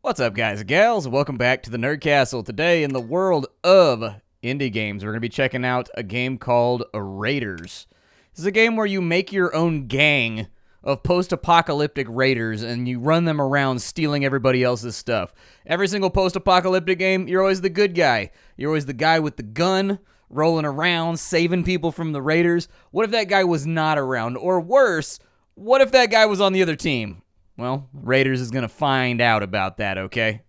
What's up, guys and gals? Welcome back to the Nerd Castle. Today, in the world of indie games, we're going to be checking out a game called Raiders. This is a game where you make your own gang of post-apocalyptic raiders, and you run them around stealing everybody else's stuff. Every single post-apocalyptic game, you're always the good guy. You're always the guy with the gun, rolling around, saving people from the raiders. What if that guy was not around? Or worse, what if that guy was on the other team? Well, Raiders is going to find out about that, okay?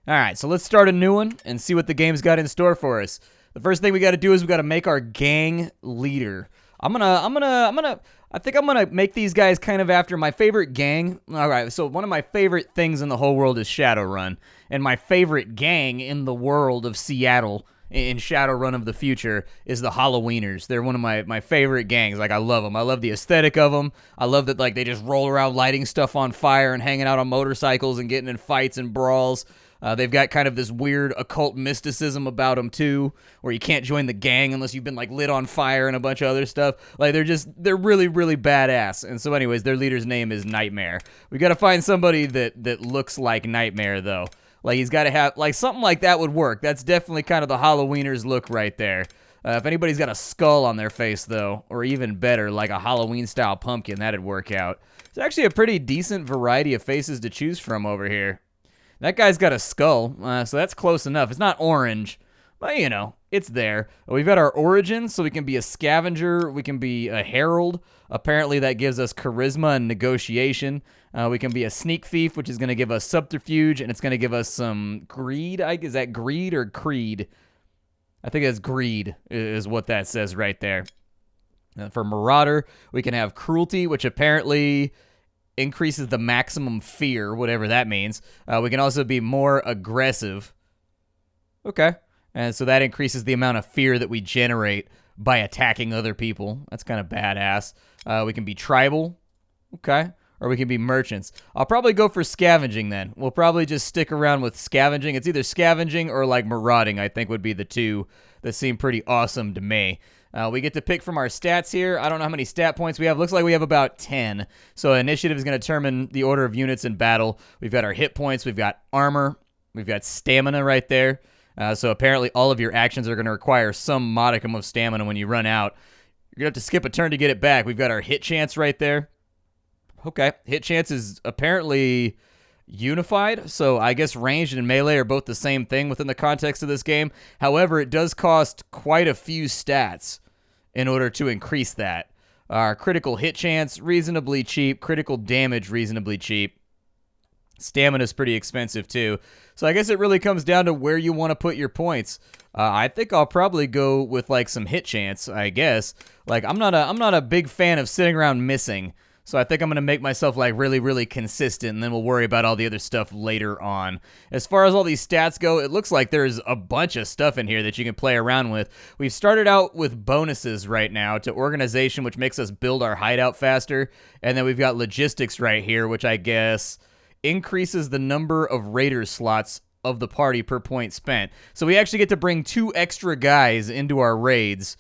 All right, so let's start a new one and see what the game's got in store for us. The first thing we got to do is we got to make our gang leader. I think I'm gonna make these guys kind of after my favorite gang. All right, so one of my favorite things in the whole world is Shadowrun, and my favorite gang in the world of Seattle in Shadowrun of the future is the Halloweeners. They're one of my favorite gangs. Like, I love them. I love the aesthetic of them. I love that, like, they just roll around lighting stuff on fire and hanging out on motorcycles and getting in fights and brawls. They've got kind of this weird occult mysticism about them, too, where you can't join the gang unless you've been, like, lit on fire and a bunch of other stuff. Like, they're really, really badass. And so anyways, their leader's name is Nightmare. We got to find somebody that looks like Nightmare, though. Like, he's got to have, like, something like that would work. That's definitely kind of the Halloweeners look right there. If anybody's got a skull on their face, though, or even better, like a Halloween-style pumpkin, that'd work out. It's actually a pretty decent variety of faces to choose from over here. That guy's got a skull, so that's close enough. It's not orange, but, you know, it's there. We've got our origins, so we can be a scavenger. We can be a herald. Apparently, that gives us charisma and negotiation. We can be a sneak thief, which is going to give us subterfuge, and it's going to give us some greed. Is that greed or creed? I think it's greed is what that says right there. For marauder, we can have cruelty, which apparently increases the maximum fear, whatever that means. We can also be more aggressive. Okay. And so that increases the amount of fear that we generate by attacking other people. That's kind of badass. We can be tribal. Okay. Or we can be merchants. I'll probably go for scavenging then. We'll probably just stick around with scavenging. It's either scavenging or like marauding, I think would be the two that seem pretty awesome to me. We get to pick from our stats here. I don't know how many stat points we have. Looks like we have about 10. So initiative is going to determine the order of units in battle. We've got our hit points. We've got armor. We've got stamina right there. So apparently all of your actions are going to require some modicum of stamina when you run out. You're going to have to skip a turn to get it back. We've got our hit chance right there. Okay, hit chance is apparently unified, so I guess ranged and melee are both the same thing within the context of this game. However, it does cost quite a few stats in order to increase that. Our critical hit chance, reasonably cheap. Critical damage, reasonably cheap. Stamina's pretty expensive, too. So I guess it really comes down to where you want to put your points. I think I'll probably go with, like, some hit chance, I guess. Like, I'm not a big fan of sitting around missing. So I think I'm going to make myself, like, really, really consistent, and then we'll worry about all the other stuff later on. As far as all these stats go, it looks like there's a bunch of stuff in here that you can play around with. We've started out with bonuses right now to organization, which makes us build our hideout faster. And then we've got logistics right here, which I guess increases the number of raider slots of the party per point spent. So we actually get to bring 2 extra guys into our raids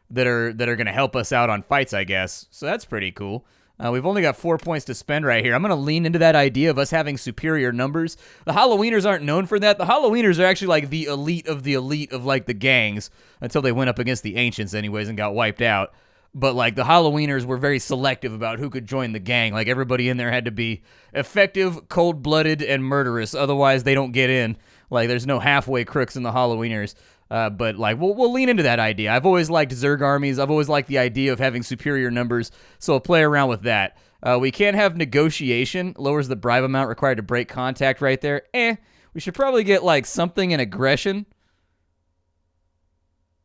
that are going to help us out on fights, I guess. So that's pretty cool. We've only got 4 points to spend right here. I'm going to lean into that idea of us having superior numbers. The Halloweeners aren't known for that. The Halloweeners are actually like the elite of like the gangs until they went up against the Ancients anyways and got wiped out. But like the Halloweeners were very selective about who could join the gang. Like everybody in there had to be effective, cold-blooded, and murderous. Otherwise, they don't get in. Like there's no halfway crooks in the Halloweeners. But like we'll lean into that idea. I've always liked Zerg armies. I've always liked the idea of having superior numbers, so I'll play around with that. We can't have negotiation. Lowers the bribe amount required to break contact right there. We should probably get like something in aggression.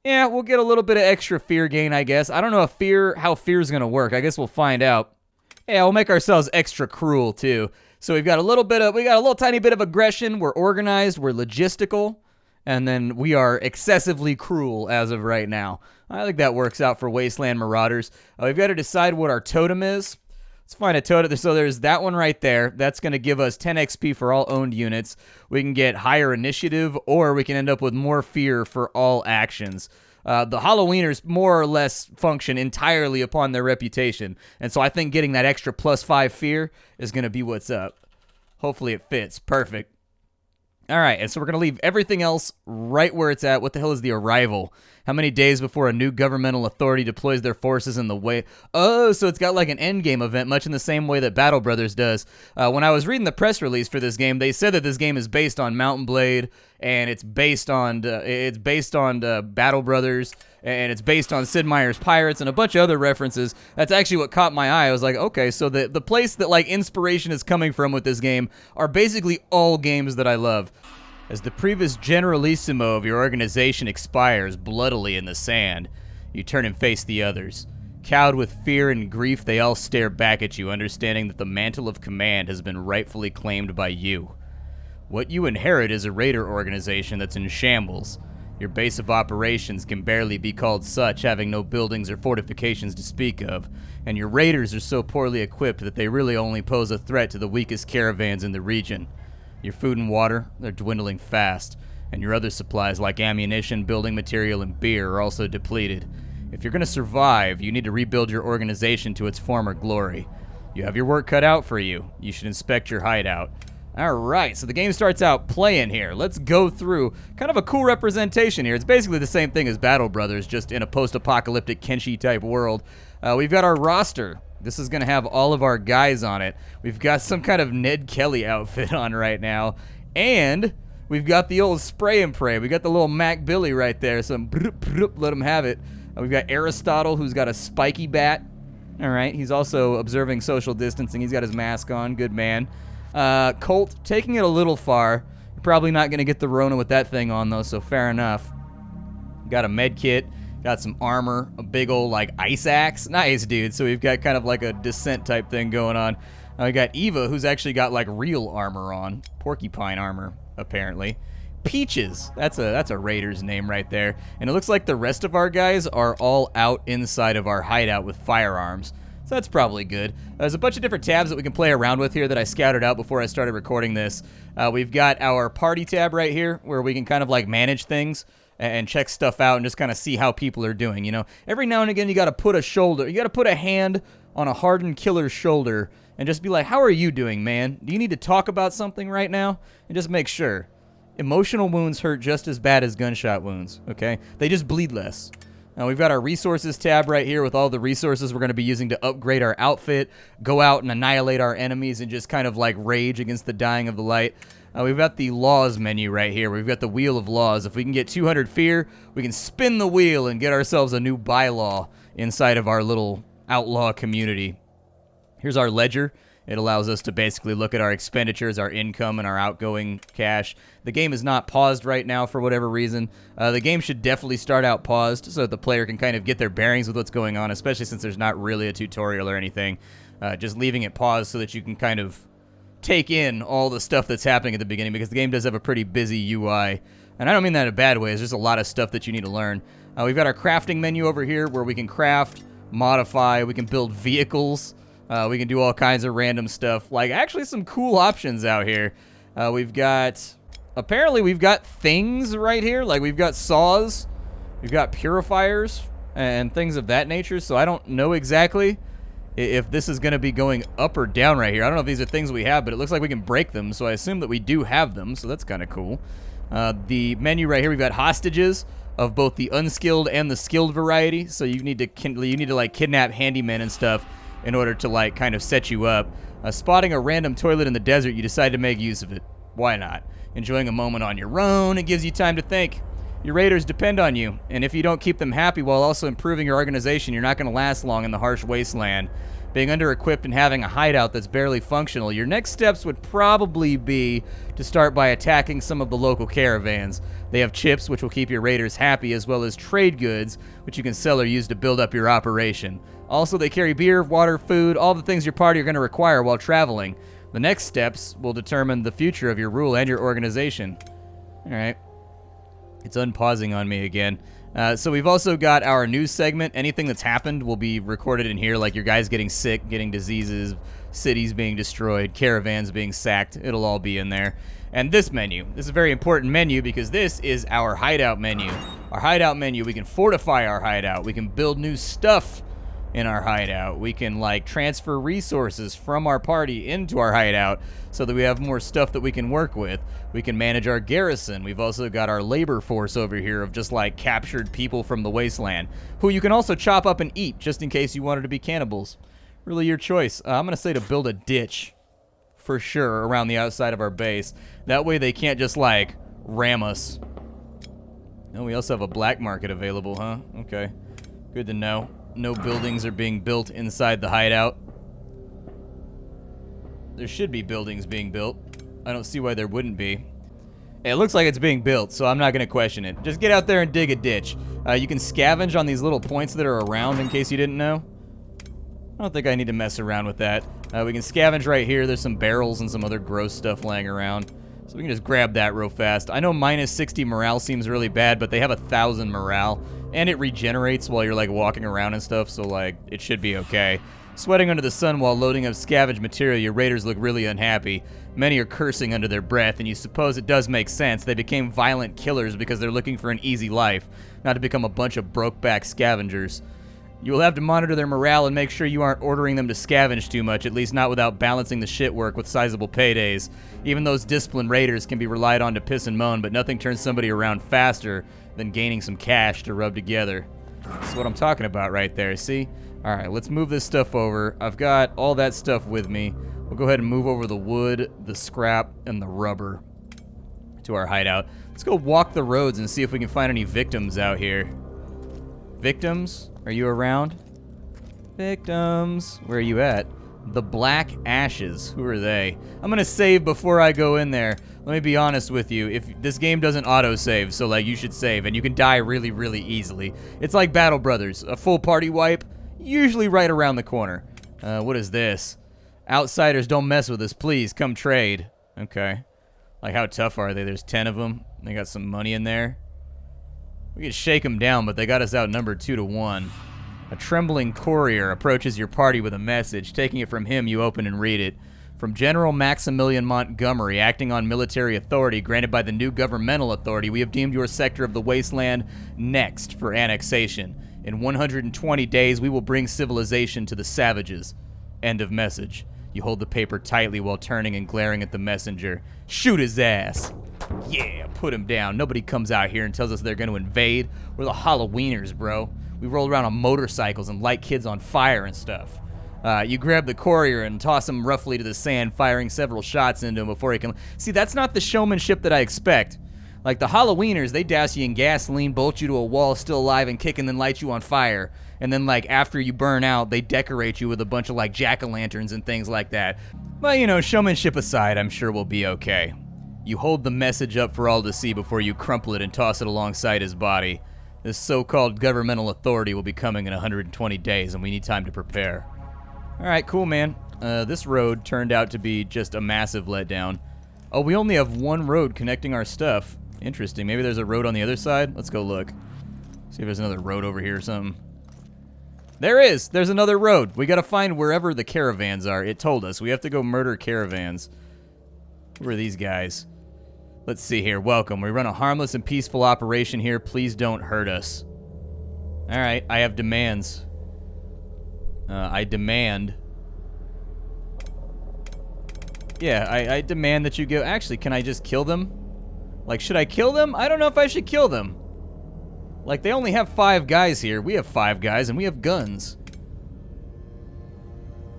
Yeah, we'll get a little bit of extra fear gain, I guess. I don't know how fear's gonna work. I guess we'll find out. Yeah, we'll make ourselves extra cruel too. So we got a little tiny bit of aggression. We're organized. We're logistical. And then we are excessively cruel as of right now. I think that works out for Wasteland Marauders. We've got to decide what our totem is. Let's find a totem. So there's that one right there. That's going to give us 10 XP for all owned units. We can get higher initiative, or we can end up with more fear for all actions. The Halloweeners more or less function entirely upon their reputation. And so I think getting that extra +5 fear is going to be what's up. Hopefully it fits. Perfect. All right, and so we're going to leave everything else right where it's at. What the hell is the arrival? How many days before a new governmental authority deploys their forces in the way? Oh, so it's got like an endgame event, much in the same way that Battle Brothers does. When I was reading the press release for this game, they said that this game is based on Mount & Blade, and it's based on Battle Brothers, and it's based on Sid Meier's Pirates and a bunch of other references. That's actually what caught my eye. I was like, okay, so the place that like inspiration is coming from with this game are basically all games that I love. As the previous generalissimo of your organization expires bloodily in the sand, you turn and face the others. Cowed with fear and grief, they all stare back at you, understanding that the mantle of command has been rightfully claimed by you. What you inherit is a raider organization that's in shambles. Your base of operations can barely be called such, having no buildings or fortifications to speak of, and your raiders are so poorly equipped that they really only pose a threat to the weakest caravans in the region. Your food and water, they're dwindling fast, and your other supplies like ammunition, building material, and beer are also depleted. If you're going to survive, you need to rebuild your organization to its former glory. You have your work cut out for you. You should inspect your hideout. Alright, so the game starts out playing here. Let's go through kind of a cool representation here. It's basically the same thing as Battle Brothers, just in a post-apocalyptic Kenshi-type world. We've got our roster. This is going to have all of our guys on it. We've got some kind of Ned Kelly outfit on right now. And we've got the old spray and pray. We got the little Mac Billy right there. So let him have it. We've got Aristotle, who's got a spiky bat. All right, he's also observing social distancing. He's got his mask on. Good man. Colt, taking it a little far. You're probably not going to get the Rona with that thing on, though, so fair enough. Got a med kit. Got some armor, a big old, like, ice axe. Nice, dude. So we've got kind of like a descent type thing going on. We got Eva, who's actually got, like, real armor on. Porcupine armor, apparently. Peaches. That's a raider's name right there. And it looks like the rest of our guys are all out inside of our hideout with firearms. So that's probably good. There's a bunch of different tabs that we can play around with here that I scouted out before I started recording this. We've got our party tab right here where we can kind of, like, manage things and check stuff out and just kind of see how people are doing, you know. Every now and again, you got to put a hand on a hardened killer's shoulder and just be like, how are you doing, man? Do you need to talk about something right now? And just make sure. Emotional wounds hurt just as bad as gunshot wounds, okay? They just bleed less. Now, we've got our resources tab right here with all the resources we're going to be using to upgrade our outfit, go out and annihilate our enemies, and just kind of like rage against the dying of the light. We've got the laws menu right here. We've got the wheel of laws. If we can get 200 fear, we can spin the wheel and get ourselves a new bylaw inside of our little outlaw community. Here's our ledger. It allows us to basically look at our expenditures, our income, and our outgoing cash. The game is not paused right now for whatever reason. The game should definitely start out paused so that the player can kind of get their bearings with what's going on, especially since there's not really a tutorial or anything. Just leaving it paused so that you can kind of take in all the stuff that's happening at the beginning, because the game does have a pretty busy UI. And I don't mean that in a bad way. There's just a lot of stuff that you need to learn. We've got our crafting menu over here where we can craft, modify, we can build vehicles. We can do all kinds of random stuff. Like, actually some cool options out here. Apparently we've got things right here. Like, we've got saws, we've got purifiers, and things of that nature. So I don't know exactly if this is going to be going up or down right here. I don't know if these are things we have, but it looks like we can break them. So I assume that we do have them. So that's kind of cool. The menu right here, we've got hostages of both the unskilled and the skilled variety. So you need to like kidnap handymen and stuff in order to, like, kind of set you up. Spotting a random toilet in the desert, you decide to make use of it. Why not? Enjoying a moment on your own, it gives you time to think. Your raiders depend on you, and if you don't keep them happy while also improving your organization, you're not going to last long in the harsh wasteland. Being under-equipped and having a hideout that's barely functional, your next steps would probably be to start by attacking some of the local caravans. They have chips, which will keep your raiders happy, as well as trade goods, which you can sell or use to build up your operation. Also, they carry beer, water, food, all the things your party are going to require while traveling. The next steps will determine the future of your rule and your organization. All right. It's unpausing on me again. So we've also got our news segment. Anything that's happened will be recorded in here, like your guys getting sick, getting diseases, cities being destroyed, caravans being sacked. It'll all be in there. And this menu. This is a very important menu because this is our hideout menu. Our hideout menu, we can fortify our hideout. We can build new stuff. in our hideout. We can like transfer resources from our party into our hideout so that we have more stuff that we can work with. We can manage our garrison. We've also got our labor force over here of just like captured people from the wasteland who you can also chop up and eat just in case you wanted to be cannibals. Really your choice. I'm going to say to build a ditch for sure around the outside of our base. That way they can't just like ram us. Oh, we also have a black market available, huh? Okay. Good to know. No buildings are being built inside the hideout. There should be buildings being built. I don't see why there wouldn't be. It looks like it's being built, so I'm not going to question it. Just get out there and dig a ditch. You can scavenge on these little points that are around in case you didn't know. I don't think I need to mess around with that. We can scavenge right here. There's some barrels and some other gross stuff laying around. So we can just grab that real fast. I know minus 60 morale seems really bad, but they have 1,000 morale. And it regenerates while you're like walking around and stuff, so like it should be okay. Sweating under the sun while loading up scavenged material, your raiders look really unhappy. Many are cursing under their breath, and you suppose it does make sense. They became violent killers because they're looking for an easy life, not to become a bunch of broke-back scavengers. You will have to monitor their morale and make sure you aren't ordering them to scavenge too much, at least not without balancing the shit work with sizable paydays. Even those disciplined raiders can be relied on to piss and moan, but nothing turns somebody around faster than gaining some cash to rub together. That's what I'm talking about right there, see? Alright, let's move this stuff over. I've got all that stuff with me. We'll go ahead and move over the wood, the scrap, and the rubber to our hideout. Let's go walk the roads and see if we can find any victims out here. Victims? Are you around? Victims. Where are you at? The Black Ashes. Who are they? I'm gonna save before I go in there. Let me be honest with you. If this game doesn't auto-save, so like you should save, and you can die really, really easily. It's like Battle Brothers. A full party wipe, usually right around the corner. What is this? Outsiders, don't mess with us, please. Come trade. Okay. Like, how tough are they? There's 10 of them. They got some money in there. We could shake them down, but they got us outnumbered 2-1. A trembling courier approaches your party with a message. Taking it from him, you open and read it. From General Maximilian Montgomery, acting on military authority granted by the new governmental authority, we have deemed your sector of the wasteland next for annexation. In 120 days, we will bring civilization to the savages. End of message. You hold the paper tightly while turning and glaring at the messenger. Shoot his ass. Yeah, put him down. Nobody comes out here and tells us they're going to invade. We're the Halloweeners, bro. We roll around on motorcycles and light kids on fire and stuff. You grab the courier and toss him roughly to the sand, firing several shots into him before he can... See, that's not the showmanship that I expect. Like, the Halloweeners, they douse you in gasoline, bolt you to a wall still alive and kick, and then light you on fire. And then, like, after you burn out, they decorate you with a bunch of, like, jack-o'-lanterns and things like that. But, you know, showmanship aside, I'm sure we'll be okay. You hold the message up for all to see before you crumple it and toss it alongside his body. This so-called governmental authority will be coming in 120 days, and we need time to prepare. Alright, cool, man. This road turned out to be just a massive letdown. Oh, we only have one road connecting our stuff. Interesting. Maybe there's a road on the other side? Let's go look. See if there's another road over here or something. There is! There's another road. We gotta find wherever the caravans are. It told us. We have to go murder caravans. Who are these guys? Let's see here. Welcome. We run a harmless and peaceful operation here. Please don't hurt us. Alright, I have demands. I demand... Yeah, I demand that you go... Actually, can I just kill them? Like, should I kill them? I don't know if I should kill them. Like, they only have 5 guys here. We have 5 guys, and we have guns.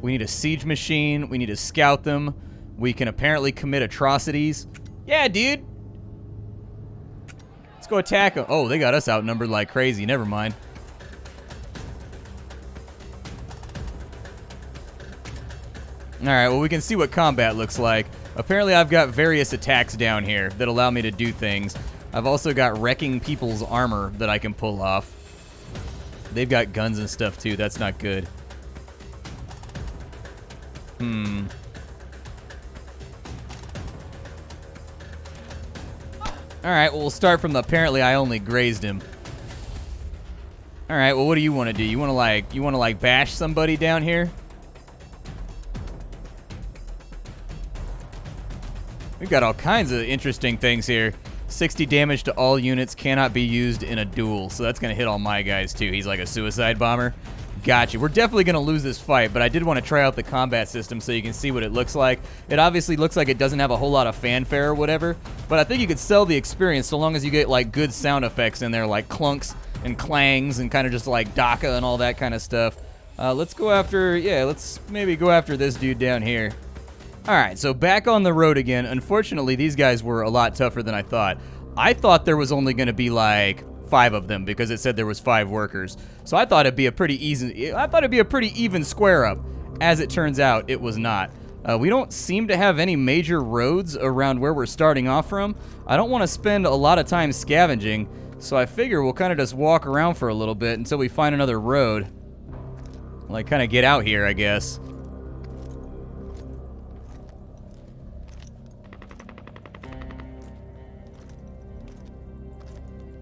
We need a siege machine. We need to scout them. We can apparently commit atrocities. Yeah, dude. Let's go attack them. Oh, they got us outnumbered like crazy. Never mind. Alright, well, we can see what combat looks like. Apparently, I've got various attacks down here that allow me to do things. I've also got wrecking people's armor that I can pull off. They've got guns and stuff, too. That's not good. Alright, well, we'll start from the apparently I only grazed him. Alright, well, what do you want to do? You want to, like, bash somebody down here? We've got all kinds of interesting things here. 60 damage to all units, cannot be used in a duel. So that's going to hit all my guys, too. He's like a suicide bomber. Gotcha. We're definitely going to lose this fight, but I did want to try out the combat system so you can see what it looks like. It obviously looks like it doesn't have a whole lot of fanfare or whatever, but I think you could sell the experience so long as you get like good sound effects in there, like clunks and clangs and kind of just like DACA and all that kind of stuff. Let's go after, let's maybe go after this dude down here. All right, so back on the road again. Unfortunately, these guys were a lot tougher than I thought. I thought there was only going to be like 5 of them because it said there was 5 workers. So I thought it'd be a pretty even square up. As it turns out, it was not. We don't seem to have any major roads around where we're starting off from. I don't want to spend a lot of time scavenging, so I figure we'll kind of just walk around for a little bit until we find another road. Like kind of get out here, I guess.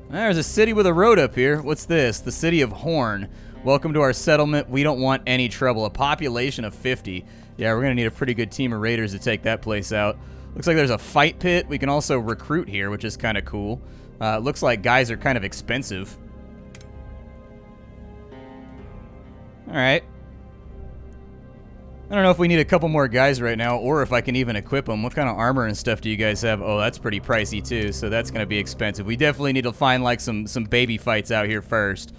There's a city with a road up here. What's this? The city of Horn. Welcome to our settlement. We don't want any trouble. A population of 50. Yeah, we're going to need a pretty good team of raiders to take that place out. Looks like there's a fight pit. We can also recruit here, which is kind of cool. Looks like guys are kind of expensive. All right. I don't know if we need a couple more guys right now or if I can even equip them. What kind of armor and stuff do you guys have? Oh, that's pretty pricey too, so that's going to be expensive. We definitely need to find like some baby fights out here first.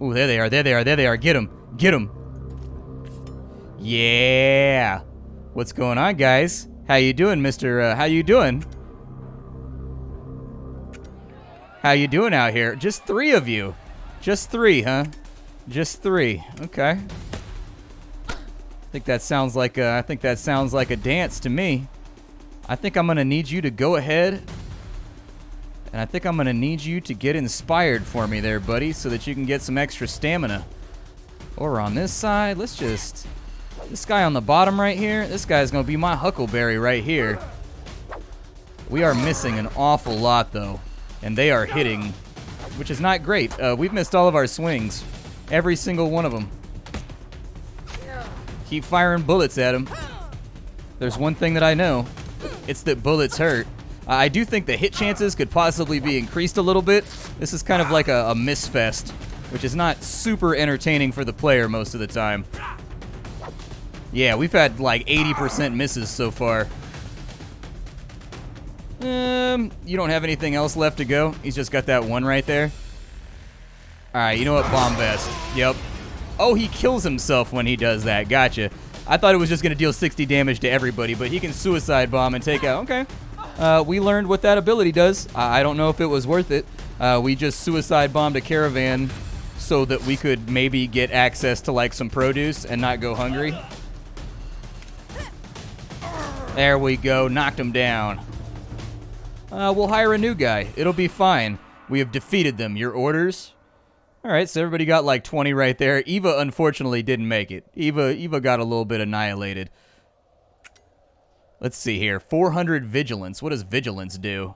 Ooh, there they are, there they are, there they are. Get them, get them. Yeah. What's going on, guys? How you doing, Mr. How you doing? How you doing out here? Just 3 of you. Just 3, huh? Just 3. Okay. I think that sounds like a dance to me. I think I'm gonna need you to go ahead, and I think I'm gonna need you to get inspired for me there, buddy, so that you can get some extra stamina. Or on this side, let's just, this guy on the bottom right here, this guy's gonna be my huckleberry right here. We are missing an awful lot though, and they are hitting, which is not great. We've missed all of our swings, every single one of them. Keep firing bullets at him. There's one thing that I know. It's that bullets hurt. I do think the hit chances could possibly be increased a little bit. This is kind of like a miss fest, which is not super entertaining for the player most of the time. Yeah, we've had like 80% misses so far. You don't have anything else left to go? He's just got that one right there. Alright, you know what? Bomb vest. Yep. Oh, he kills himself when he does that. Gotcha. I thought it was just going to deal 60 damage to everybody, but he can suicide bomb and take out. Okay. We learned what that ability does. I don't know if it was worth it. We just suicide bombed a caravan so that we could maybe get access to like some produce and not go hungry. There we go. Knocked him down. We'll hire a new guy. It'll be fine. We have defeated them. Your orders? All right, so everybody got like 20 right there. Eva unfortunately didn't make it. Eva got a little bit annihilated. Let's see here. 400 vigilance. What does vigilance do?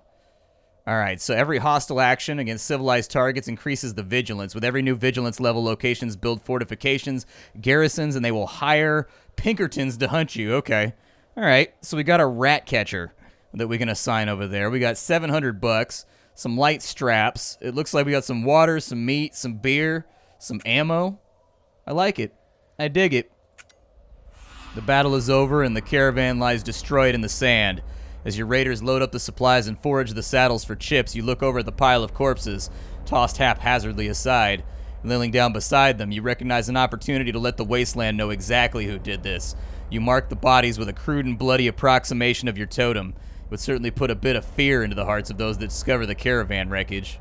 All right, so every hostile action against civilized targets increases the vigilance. With every new vigilance level, locations build fortifications, garrisons, and they will hire Pinkertons to hunt you. Okay. All right, so we got a rat catcher that we can assign over there. We got 700 bucks. Some light straps. It looks like we got some water, some meat, some beer, some ammo. I like it. I dig it. The battle is over and the caravan lies destroyed in the sand. As your raiders load up the supplies and forage the saddles for chips, you look over at the pile of corpses, tossed haphazardly aside. Kneeling down beside them, you recognize an opportunity to let the wasteland know exactly who did this. You mark the bodies with a crude and bloody approximation of your totem. Would certainly put a bit of fear into the hearts of those that discover the caravan wreckage.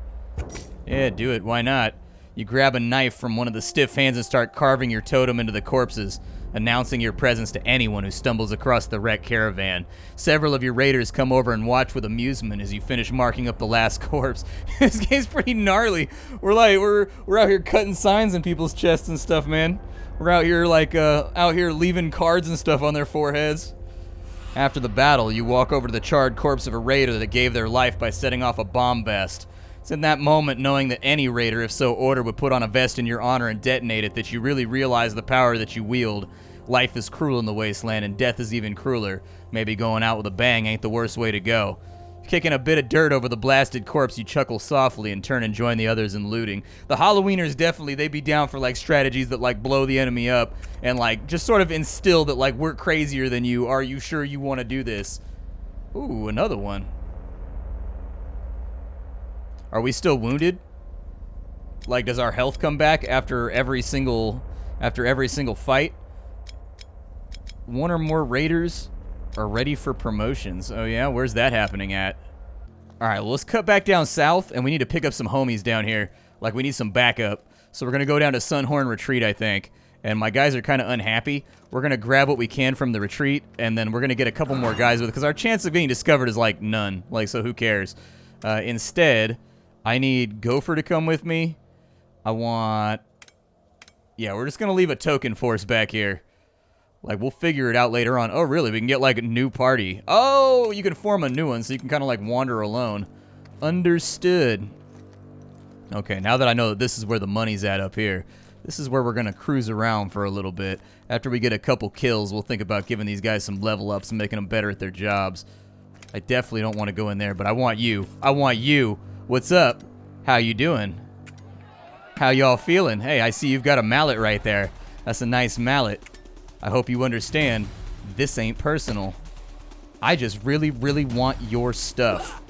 Yeah, do it. Why not? You grab a knife from one of the stiff hands and start carving your totem into the corpses, announcing your presence to anyone who stumbles across the wrecked caravan. Several of your raiders come over and watch with amusement as you finish marking up the last corpse. This game's pretty gnarly. We're out here cutting signs in people's chests and stuff, man. We're out here leaving cards and stuff on their foreheads. After the battle, you walk over to the charred corpse of a raider that gave their life by setting off a bomb vest. It's in that moment, knowing that any raider, if so ordered, would put on a vest in your honor and detonate it, that you really realize the power that you wield. Life is cruel in the wasteland, and death is even crueler. Maybe going out with a bang ain't the worst way to go. Kicking a bit of dirt over the blasted corpse, you chuckle softly and turn and join the others in looting. The Halloweeners definitely, they'd be down for like strategies that like blow the enemy up and like just sort of instill that like we're crazier than you. Are you sure you want to do this? Ooh, another one. Are we still wounded? Like, does our health come back after every single fight? One or more raiders are ready for promotions. Oh yeah, where's that happening at? All right, well, let's cut back down south, and we need to pick up some homies down here. Like, we need some backup. So we're gonna go down to Sunhorn Retreat, I think. And my guys are kind of unhappy. We're gonna grab what we can from the retreat, and then we're gonna get a couple more guys with it, because our chance of being discovered is like none. Like, so who cares? Instead, I need Gopher to come with me. I want... Yeah, we're just gonna leave a token force back here. Like, we'll figure it out later on. Oh, really? We can get, like, a new party. Oh, you can form a new one, so you can kind of, like, wander alone. Understood. Okay, now that I know that this is where the money's at up here, this is where we're going to cruise around for a little bit. After we get a couple kills, we'll think about giving these guys some level ups and making them better at their jobs. I definitely don't want to go in there, but I want you. I want you. What's up? How you doing? How y'all feeling? Hey, I see you've got a mallet right there. That's a nice mallet. I hope you understand, this ain't personal. I just really, really want your stuff.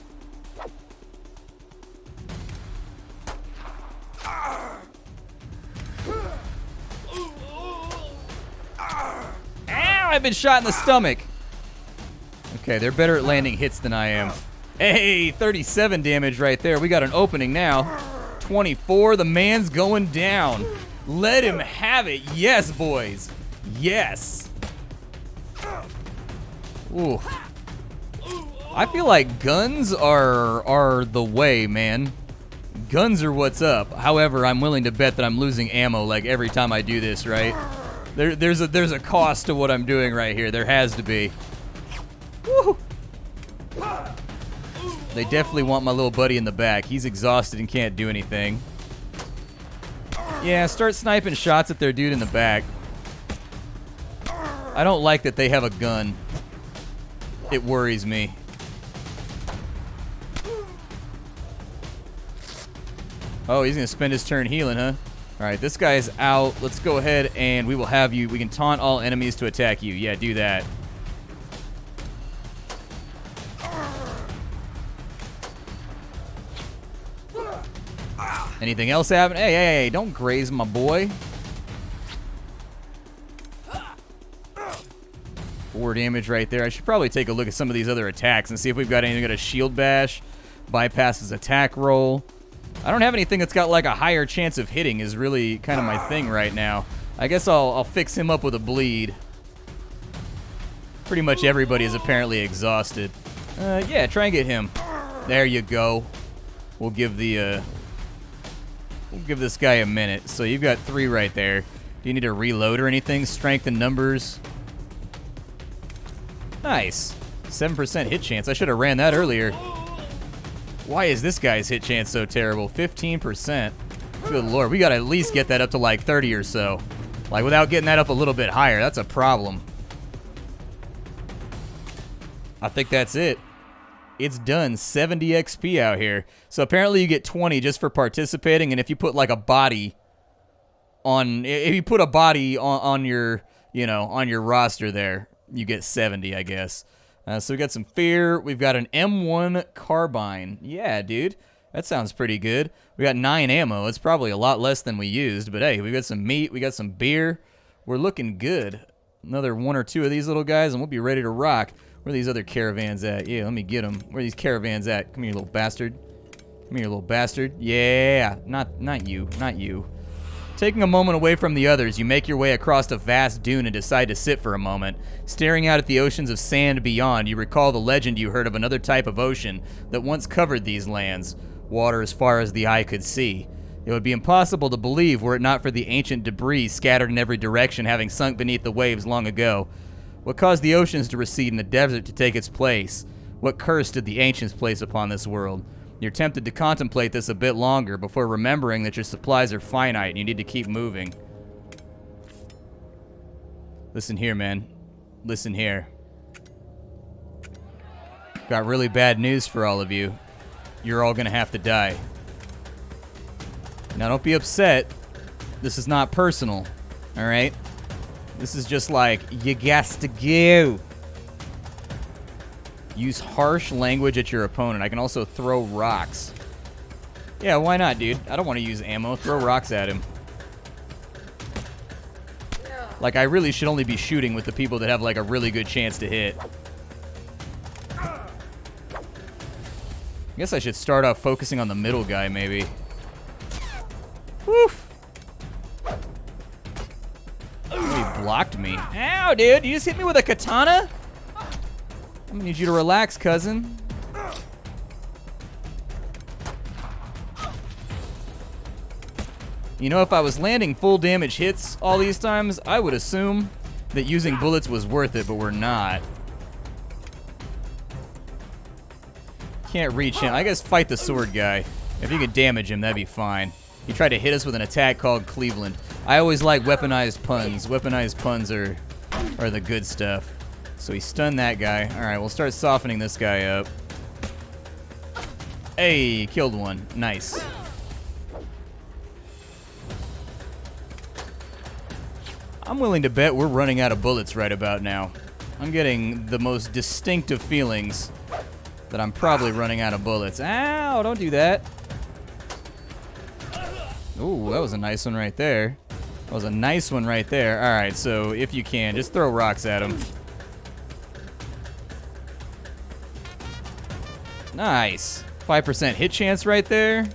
Ow, I've been shot in the stomach. Okay, they're better at landing hits than I am. Hey, 37 damage right there. We got an opening now. 24, the man's going down. Let him have it. Yes, boys. Yes. Ooh. I feel like guns are the way, man. Guns are what's up. However, I'm willing to bet that I'm losing ammo like every time I do this, right? There's a cost to what I'm doing right here. There has to be. Woo. They definitely want my little buddy in the back. He's exhausted and can't do anything. Yeah, start sniping shots at their dude in the back. I don't like that they have a gun. It worries me. Oh, he's gonna spend his turn healing, huh? Alright, this guy is out. Let's go ahead and we will have you. We can taunt all enemies to attack you. Yeah, do that. Anything else happen? Hey, hey, hey, don't graze my boy. 4 damage right there. I should probably take a look at some of these other attacks and see if we've got anything. Got a shield bash, bypasses attack roll. I don't have anything that's got like a higher chance of hitting is really kind of my thing right now. I guess I'll fix him up with a bleed. Pretty much everybody is apparently exhausted. Yeah, try and get him. There you go. We'll give the we'll give this guy a minute. So you've got 3 right there. Do you need to reload or anything? Strength and numbers. Nice. 7% hit chance. I should have ran that earlier. Why is this guy's hit chance so terrible? 15%. Good lord. We got to at least get that up to like 30 or so. Like without getting that up a little bit higher. That's a problem. I think that's it. It's done. 70 XP out here. So apparently you get 20 just for participating, and if you put like a body on, if you put a body on your, you know, on your roster there, you get 70, I guess. So we got some fear. We've got an M1 carbine. Yeah, dude. That sounds pretty good. We got 9 ammo. It's probably a lot less than we used, but hey, we got some meat. We got some beer. We're looking good. Another 1 or 2 of these little guys, and we'll be ready to rock. Where are these other caravans at? Yeah, let me get them. Where are these caravans at? Come here, little bastard. Come here, little bastard. Yeah, not you. Not you. Taking a moment away from the others, you make your way across a vast dune and decide to sit for a moment. Staring out at the oceans of sand beyond, you recall the legend you heard of another type of ocean that once covered these lands. Water as far as the eye could see. It would be impossible to believe were it not for the ancient debris scattered in every direction having sunk beneath the waves long ago. What caused the oceans to recede and the desert to take its place? What curse did the ancients place upon this world? You're tempted to contemplate this a bit longer before remembering that your supplies are finite and you need to keep moving. Listen here, man. Listen here. Got really bad news for all of you. You're all gonna have to die. Now don't be upset. This is not personal, alright? This is just like, you got to go. Use harsh language at your opponent. I can also throw rocks. Yeah, why not, dude? I don't want to use ammo. Throw rocks at him. Like, I really should only be shooting with the people that have, like, a really good chance to hit. I guess I should start off focusing on the middle guy, maybe. Woof! Oh, he blocked me. Ow, dude! You just hit me with a katana? I'm gonna need you to relax, cousin. You know, if I was landing full damage hits all these times, I would assume that using bullets was worth it, but we're not. Can't reach him. I guess fight the sword guy. If you could damage him, that'd be fine. He tried to hit us with an attack called Cleveland. I always like weaponized puns. Weaponized puns are the good stuff. So he stunned that guy. Alright, we'll start softening this guy up. Hey, killed one. Nice. I'm willing to bet we're running out of bullets right about now. I'm getting the most distinctive feelings that I'm probably running out of bullets. Ow, don't do that. Ooh, that was a nice one right there. That was a nice one right there. Alright, so if you can, just throw rocks at him. Nice. 5% hit chance right there.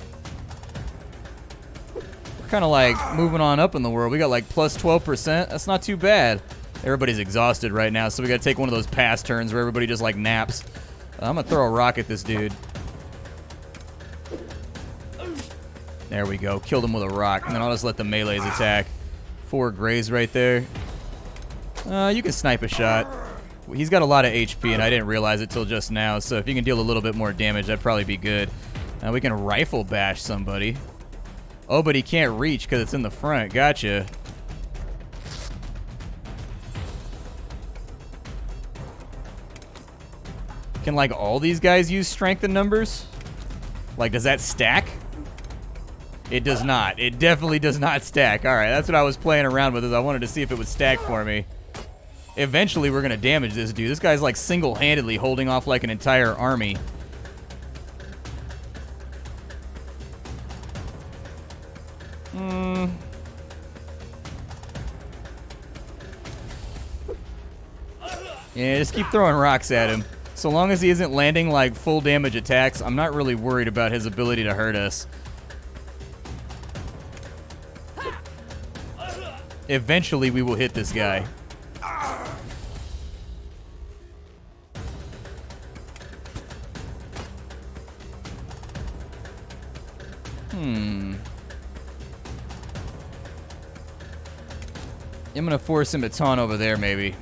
We're kind of like moving on up in the world. We got like plus 12%. That's not too bad. Everybody's exhausted right now, so we got to take one of those pass turns where everybody just like naps. I'm going to throw a rock at this dude. There we go. Killed him with a rock. And then I'll just let the melees attack. 4 grays right there. You can snipe a shot. He's got a lot of HP, and I didn't realize it till just now. So if you can deal a little bit more damage, that'd probably be good. We can rifle bash somebody. Oh, but he can't reach because it's in the front. Gotcha. Can, like, all these guys use strength in numbers? Like, does that stack? It does not. It definitely does not stack. All right, that's what I was playing around with, is I wanted to see if it would stack for me. Eventually, we're going to damage this dude. This guy's, like, single-handedly holding off, like, an entire army. Yeah, just keep throwing rocks at him. So long as he isn't landing, like, full damage attacks, I'm not really worried about his ability to hurt us. Eventually, we will hit this guy. I'm gonna force him to taunt over there, maybe.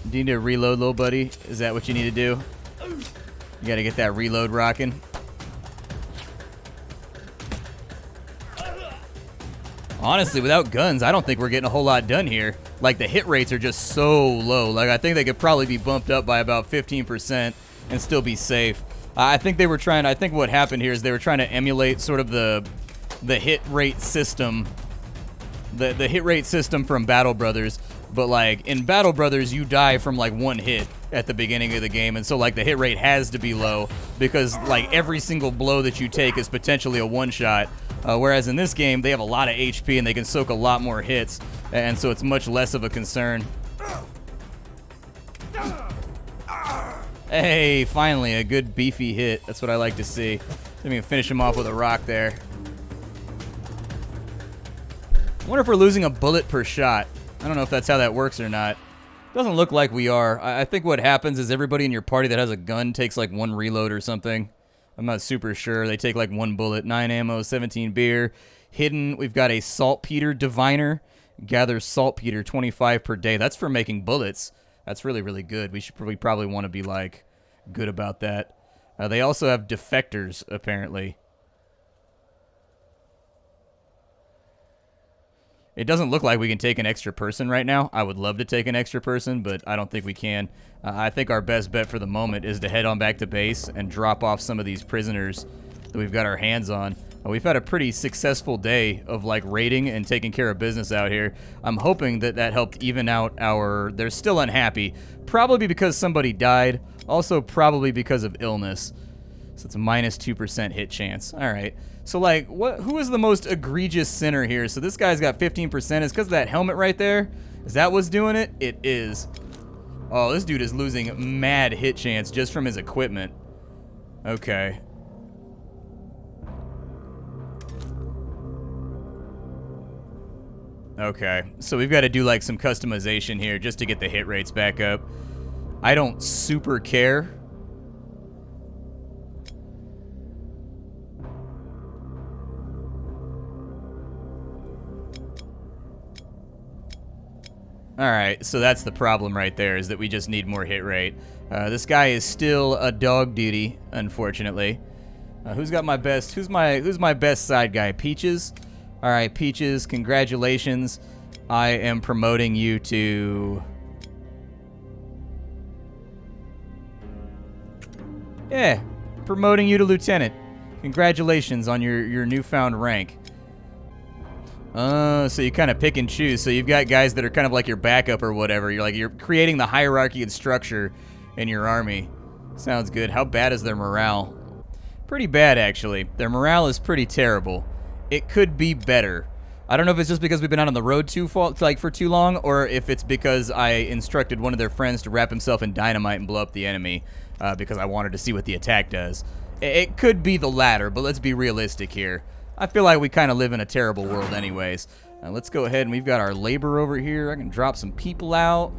Do you need to reload, little buddy? Is that what you need to do? You gotta get that reload rocking. Honestly, without guns, I don't think we're getting a whole lot done here. Like, the hit rates are just so low. Like, I think they could probably be bumped up by about 15% and still be safe. I think they were trying, I think what happened here is they were trying to emulate sort of the hit rate system. The hit rate system from Battle Brothers. But, like, in Battle Brothers, you die from, like, 1 hit at the beginning of the game. And so, like, the hit rate has to be low because, like, every single blow that you take is potentially a one-shot. Whereas in this game, they have a lot of HP and they can soak a lot more hits. And so it's much less of a concern. Hey, finally, a good beefy hit. That's what I like to see. Let me finish him off with a rock there. I wonder if we're losing a bullet per shot. I don't know if that's how that works or not. Doesn't look like we are. I think what happens is everybody in your party that has a gun takes like 1 reload or something. I'm not super sure. They take like 1 bullet, 9 ammo, 17 beer. Hidden, we've got a saltpeter diviner. Gathers saltpeter 25 per day. That's for making bullets. That's really, really good. We probably want to be like good about that. They also have defectors, apparently. It doesn't look like we can take an extra person right now. I would love to take an extra person, but I don't think we can. I think our best bet for the moment is to head on back to base and drop off some of these prisoners that we've got our hands on. We've had a pretty successful day of like raiding and taking care of business out here. I'm hoping that that helped even out our... They're still unhappy. Probably because somebody died. Also probably because of illness. So it's a minus 2% hit chance. All right. So like, who is the most egregious sinner here? So this guy's got 15%. It's because of that helmet right there. Is that what's doing it? It is. Oh, this dude is losing mad hit chance just from his equipment. Okay. Okay, so we've got to do like some customization here just to get the hit rates back up. I don't super care. Alright, so that's the problem right there, is that we just need more hit rate. This guy is still a dog duty, unfortunately. Who's got my best? Who's my best side guy? Peaches? Alright, Peaches, congratulations. I am promoting you to... Yeah, promoting you to lieutenant. Congratulations on your newfound rank. So you kind of pick and choose. So you've got guys that are kind of like your backup or whatever. You're creating the hierarchy and structure in your army. Sounds good. How bad is their morale? Pretty bad, actually. Their morale is pretty terrible. It could be better. I don't know if it's just because we've been out on the road for too long, or if it's because I instructed one of their friends to wrap himself in dynamite and blow up the enemy because I wanted to see what the attack does. It could be the latter, but let's be realistic here. I feel like we kind of live in a terrible world anyways. Let's go ahead and we've got our labor over here. I can drop some people out.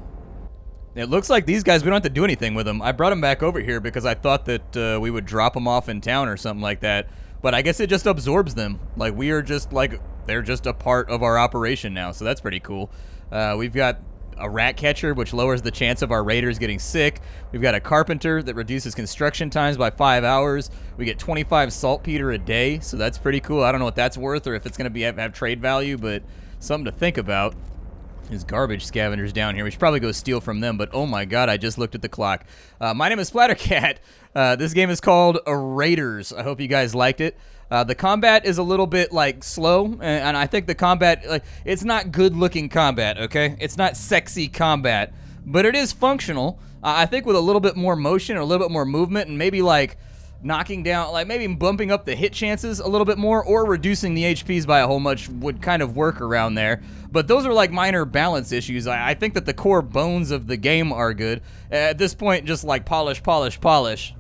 It looks like these guys, we don't have to do anything with them. I brought them back over here because I thought that we would drop them off in town or something like that. But I guess it just absorbs them. Like, we are just, like, they're just a part of our operation now, so that's pretty cool. We've got a rat catcher, which lowers the chance of our raiders getting sick. We've got a carpenter that reduces construction times by 5 hours. We get 25 saltpeter a day, so that's pretty cool. I don't know what that's worth or if it's going to have trade value, but something to think about. There's garbage scavengers down here. We should probably go steal from them, but oh my god, I just looked at the clock. My name is Splattercat. This game is called Raiders. I hope you guys liked it. The combat is a little bit, like, slow, and I think the combat, like, it's not good-looking combat, okay? It's not sexy combat, but it is functional. I think with a little bit more motion or a little bit more movement and maybe, like, knocking down, like, maybe bumping up the hit chances a little bit more or reducing the HPs by a whole bunch would kind of work around there. But those are, like, minor balance issues. I think that the core bones of the game are good. At this point, just, like, polish, polish, polish.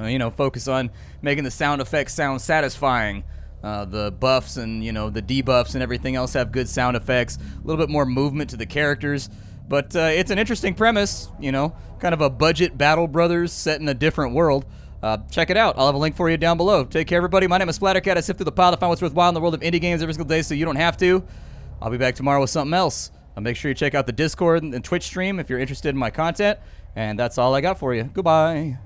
You know, focus on making the sound effects sound satisfying. The buffs and, you know, the debuffs and everything else have good sound effects. A little bit more movement to the characters. But it's an interesting premise, you know, kind of a budget Battle Brothers set in a different world. Check it out. I'll have a link for you down below. Take care, everybody. My name is Splattercat. I sift through the pile to find what's worthwhile in the world of indie games every single day so you don't have to. I'll be back tomorrow with something else. Make sure you check out the Discord and Twitch stream if you're interested in my content. And that's all I got for you. Goodbye.